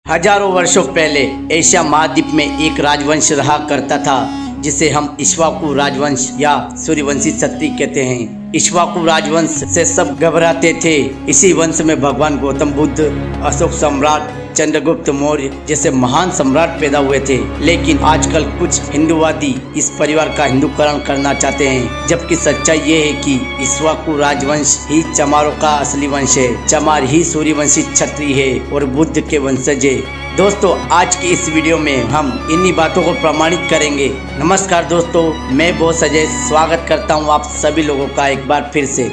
हजारों वर्षों पहले एशिया महाद्वीप में एक राजवंश रहा करता था जिसे हम इक्ष्वाकु राजवंश या सूर्यवंशी क्षत्रिय कहते हैं। इक्ष्वाकु राजवंश से सब घबराते थे। इसी वंश में भगवान गौतम बुद्ध, अशोक सम्राट, चंद्रगुप्त मौर्य जैसे महान सम्राट पैदा हुए थे। लेकिन आजकल कुछ हिंदूवादी इस परिवार का हिंदूकरण करना चाहते हैं, जबकि सच्चाई ये है कि इक्ष्वाकु राजवंश ही चमारों का असली वंश है। चमार ही सूर्यवंशी क्षत्रिय है और बुद्ध के वंशज है। दोस्तों, आज की इस वीडियो में हम इन्हीं बातों को प्रमाणित करेंगे। नमस्कार दोस्तों, मैं बॉस अजय स्वागत करता हूं आप सभी लोगों का एक बार फिर से।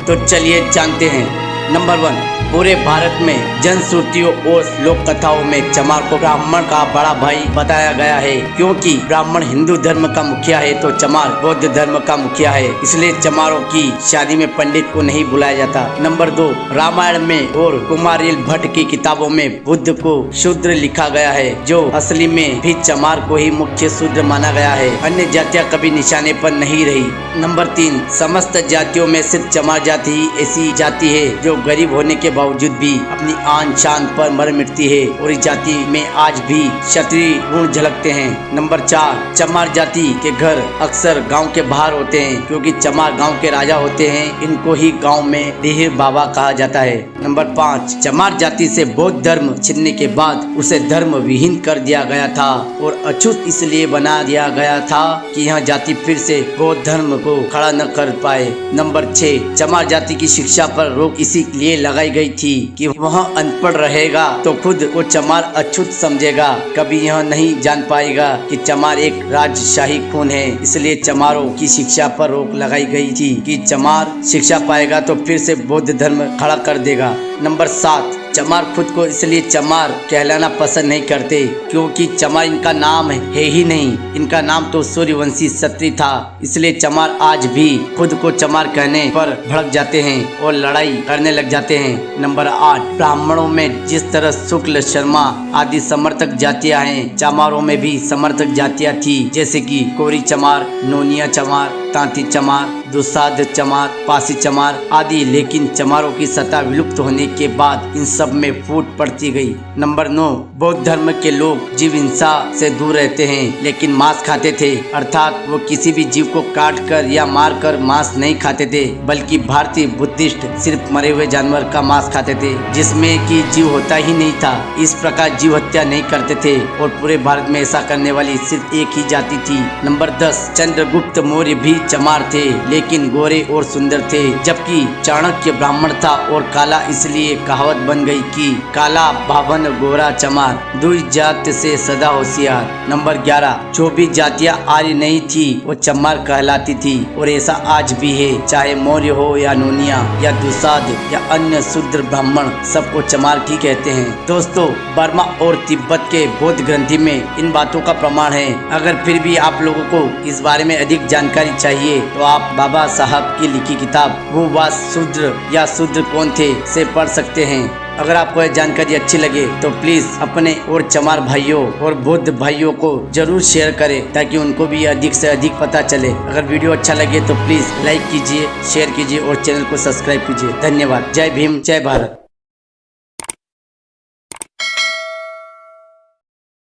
तो चलिए जानते हैं। नंबर 1, पूरे भारत में जनश्रुतियों और लोक कथाओं में चमार को ब्राह्मण का बड़ा भाई बताया गया है। क्योंकि ब्राह्मण हिंदू धर्म का मुखिया है तो चमार बौद्ध धर्म का मुखिया है, इसलिए चमारों की शादी में पंडित को नहीं बुलाया जाता। नंबर 2, रामायण में और कुमारिल भट्ट की किताबों में बुद्ध को शूद्र लिखा गया है, जो असली में भी चमार को ही मुख्य शूद्र माना गया है। अन्य जातियाँ कभी निशाने पर नहीं रही। नंबर 3, समस्त जातियों में सिर्फ चमार जाति ही ऐसी जाति है जो गरीब होने के बावजूद भी अपनी आन शान पर मर मिटती है और इस जाति में आज भी क्षत्रिय गुण झलकते हैं। नंबर 4, चमार जाति के घर अक्सर गांव के बाहर होते हैं, क्योंकि चमार गांव के राजा होते हैं। इनको ही गांव में देहिर बाबा कहा जाता है। नंबर 5, चमार जाति से बौद्ध धर्म छिनने के बाद उसे धर्म विहीन कर दिया गया था और अछूत इसलिए बना दिया गया था कि यह जाति फिर से बौद्ध धर्म को खड़ा न कर पाए। नंबर 6, चमार जाति की शिक्षा पर रोक इसीलिए लगाई गई थी कि वह अनपढ़ रहेगा तो खुद को चमार अछूत समझेगा, कभी यह नहीं जान पाएगा कि चमार एक राजशाही खून है। इसलिए चमारों की शिक्षा पर रोक लगाई गई थी कि चमार शिक्षा पाएगा तो फिर से बौद्ध धर्म खड़ा कर देगा। नंबर 7, चमार खुद को इसलिए चमार कहलाना पसंद नहीं करते क्योंकि चमार इनका नाम है ही नहीं। इनका नाम तो सूर्यवंशी क्षत्रिय था, इसलिए चमार आज भी खुद को चमार कहने पर भड़क जाते हैं और लड़ाई करने लग जाते हैं। नंबर 8, ब्राह्मणों में जिस तरह शुक्ल, शर्मा आदि समर्थक जातियां हैं, चमारों में भी समर्थक जातियां थी, जैसे कि कोरी चमार, नोनिया चमार, तांती चमार, दुसाध चमार, पासी चमार आदि। लेकिन चमारों की सत्ता विलुप्त होने के बाद इन सब में फूट पड़ती गई। नंबर 9, बौद्ध धर्म के लोग जीव हिंसा से दूर रहते हैं, लेकिन मांस खाते थे, अर्थात वो किसी भी जीव को काट कर या मार कर मांस नहीं खाते थे, बल्कि भारतीय बुद्धिस्ट सिर्फ मरे हुए जानवर का मांस खाते थे, जिसमें कि जीव होता ही नहीं था। इस प्रकार जीव हत्या नहीं करते थे और पूरे भारत में ऐसा करने वाली सिर्फ एक ही जाति थी। नंबर 10, चंद्रगुप्त मौर्य भी चमार थे, लेकिन गोरे और सुंदर थे, जबकि चाणक्य ब्राह्मण था और काला इसलिए कहावत बन गई कि काला बाभन गोरा चमार, दुई जात से सदा होशियार। नंबर 11, जो भी जातियां आर्य नहीं थी वो चमार कहलाती थी और ऐसा आज भी है, चाहे मौर्य हो या नोनिया या दुसाध या अन्य शूद्र ब्राह्मण, सबको चमार ही कहते हैं। दोस्तों, बर्मा और तिब्बत के बौद्ध ग्रंथि में इन बातों का प्रमाण है। अगर फिर भी आप लोगों को इस बारे में अधिक जानकारी चाहिए तो आप बाबा साहब की लिखी किताब वो बात शूद्र या शूद्र कौन थे से पढ़ सकते हैं। अगर आपको यह जानकारी अच्छी लगे तो प्लीज अपने और चमार भाइयों और बौद्ध भाइयों को जरूर शेयर करें, ताकि उनको भी अधिक से अधिक पता चले। अगर वीडियो अच्छा लगे तो प्लीज लाइक कीजिए, शेयर कीजिए और चैनल को सब्सक्राइब कीजिए। धन्यवाद। जय भीम, जय भारत।